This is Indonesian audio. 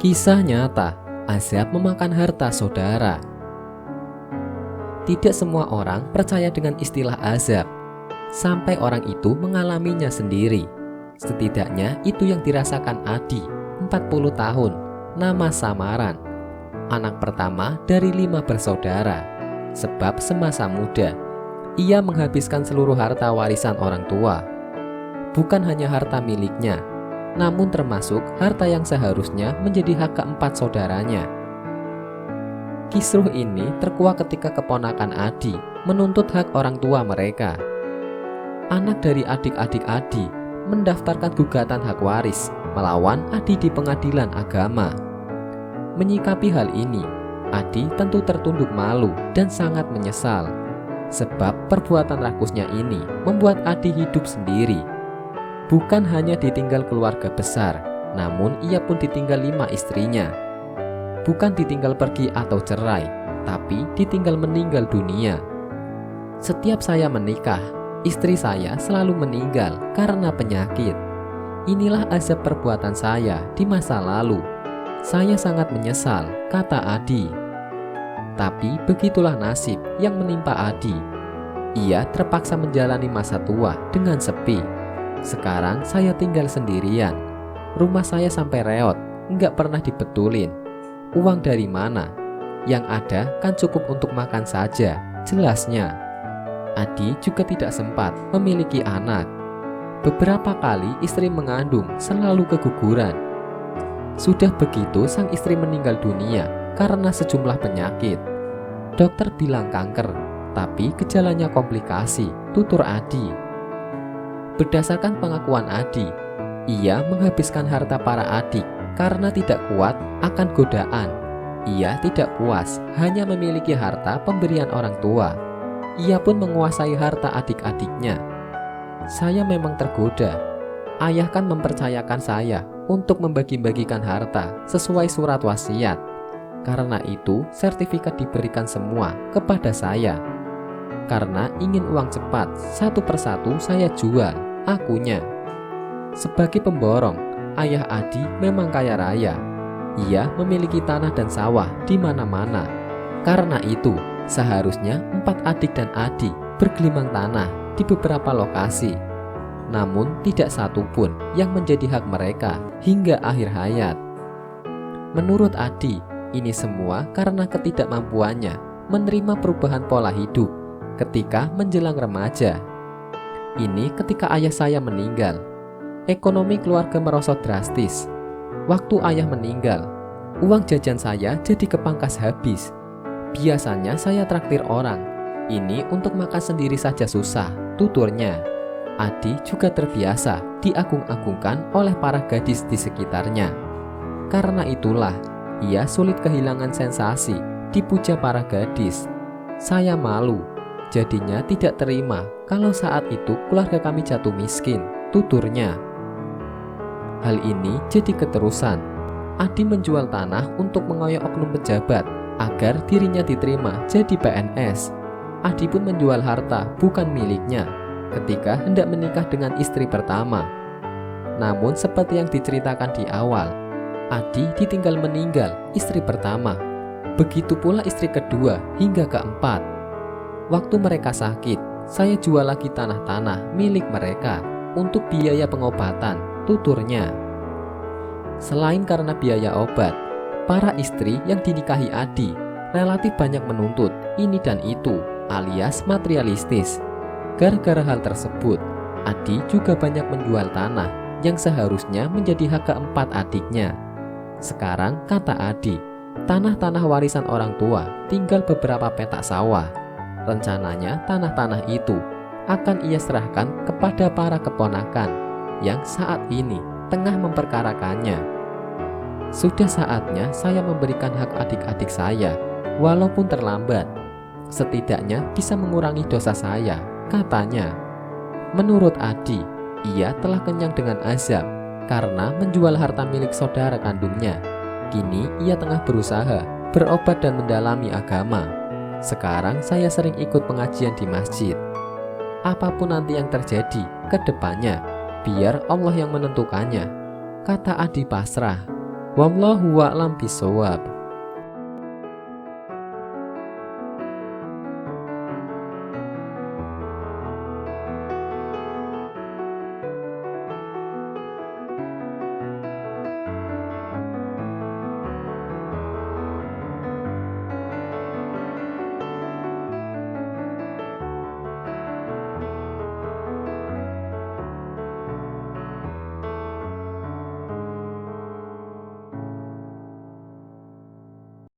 Kisah nyata, azab memakan harta saudara. Tidak semua orang percaya dengan istilah azab, sampai orang itu mengalaminya sendiri. Setidaknya itu yang dirasakan Adi, 40 tahun, nama samaran. Anak pertama dari 5 bersaudara. Sebab semasa muda, ia menghabiskan seluruh harta warisan orang tua. Bukan hanya harta miliknya, namun termasuk harta yang seharusnya menjadi hak keempat saudaranya. Kisruh ini terkuak ketika keponakan Adi menuntut hak orang tua mereka. Anak dari adik-adik Adi mendaftarkan gugatan hak waris melawan Adi di pengadilan agama. Menyikapi hal ini, Adi tentu tertunduk malu dan sangat menyesal, sebab perbuatan rakusnya ini membuat Adi hidup sendiri. Bukan hanya ditinggal keluarga besar, namun ia pun ditinggal 5 istrinya. Bukan ditinggal pergi atau cerai, tapi ditinggal meninggal dunia. Setiap saya menikah, istri saya selalu meninggal karena penyakit. Inilah azab perbuatan saya di masa lalu. Saya sangat menyesal, kata Adi. Tapi begitulah nasib yang menimpa Adi. Ia terpaksa menjalani masa tua dengan sepi. Sekarang saya tinggal sendirian. Rumah saya sampai reot, nggak pernah dibetulin. Uang dari mana? Yang ada kan cukup untuk makan saja, jelasnya. Adi juga tidak sempat memiliki anak. Beberapa kali istri mengandung selalu keguguran. Sudah begitu sang istri meninggal dunia karena sejumlah penyakit. Dokter bilang kanker, tapi gejalanya komplikasi, tutur Adi. Berdasarkan pengakuan Adi, ia menghabiskan harta para adik karena tidak kuat akan godaan. Ia tidak puas hanya memiliki harta pemberian orang tua. Ia pun menguasai harta adik-adiknya. Saya memang tergoda. Ayah kan mempercayakan saya untuk membagi-bagikan harta sesuai surat wasiat. Karena itu, sertifikat diberikan semua kepada saya. Karena ingin uang cepat, satu persatu saya jual, akunya. Sebagai pemborong, ayah Adi memang kaya raya. Ia memiliki tanah dan sawah di mana-mana. Karena itu, seharusnya 4 adik dan Adi bergelimang tanah di beberapa lokasi. Namun tidak satu pun yang menjadi hak mereka hingga akhir hayat. Menurut Adi, ini semua karena ketidakmampuannya menerima perubahan pola hidup ketika menjelang remaja. Ini ketika ayah saya meninggal. Ekonomi keluarga merosot drastis. Waktu ayah meninggal, uang jajan saya jadi kepangkas habis. Biasanya saya traktir orang. Ini untuk makan sendiri saja susah, tuturnya. Adi juga terbiasa diagung-agungkan oleh para gadis di sekitarnya. Karena itulah, ia sulit kehilangan sensasi dipuja para gadis. Saya malu, jadinya tidak terima kalau saat itu keluarga kami jatuh miskin, tuturnya. Hal ini jadi keterusan. Adi menjual tanah untuk mengoyok oknum pejabat agar dirinya diterima jadi PNS. Adi pun menjual harta bukan miliknya ketika hendak menikah dengan istri pertama. Namun seperti yang diceritakan di awal, Adi ditinggal meninggal istri pertama. Begitu pula istri kedua hingga keempat. Waktu mereka sakit, saya jual lagi tanah-tanah milik mereka untuk biaya pengobatan, tuturnya. Selain karena biaya obat, para istri yang dinikahi Adi relatif banyak menuntut ini dan itu, alias materialistis. Gara-gara hal tersebut, Adi juga banyak menjual tanah yang seharusnya menjadi hak keempat adiknya. Sekarang, kata Adi, tanah-tanah warisan orang tua tinggal beberapa petak sawah. Rencananya tanah-tanah itu akan ia serahkan kepada para keponakan yang saat ini tengah memperkarakannya. Sudah saatnya saya memberikan hak adik-adik saya, walaupun terlambat. Setidaknya bisa mengurangi dosa saya, katanya. Menurut Adi, ia telah kenyang dengan azab karena menjual harta milik saudara kandungnya. Kini ia tengah berusaha berobat dan mendalami agama. Sekarang saya sering ikut pengajian di masjid. Apapun nanti yang terjadi ke depannya, biar Allah yang menentukannya, kata Adi pasrah. Wallahu a'lam bishawab.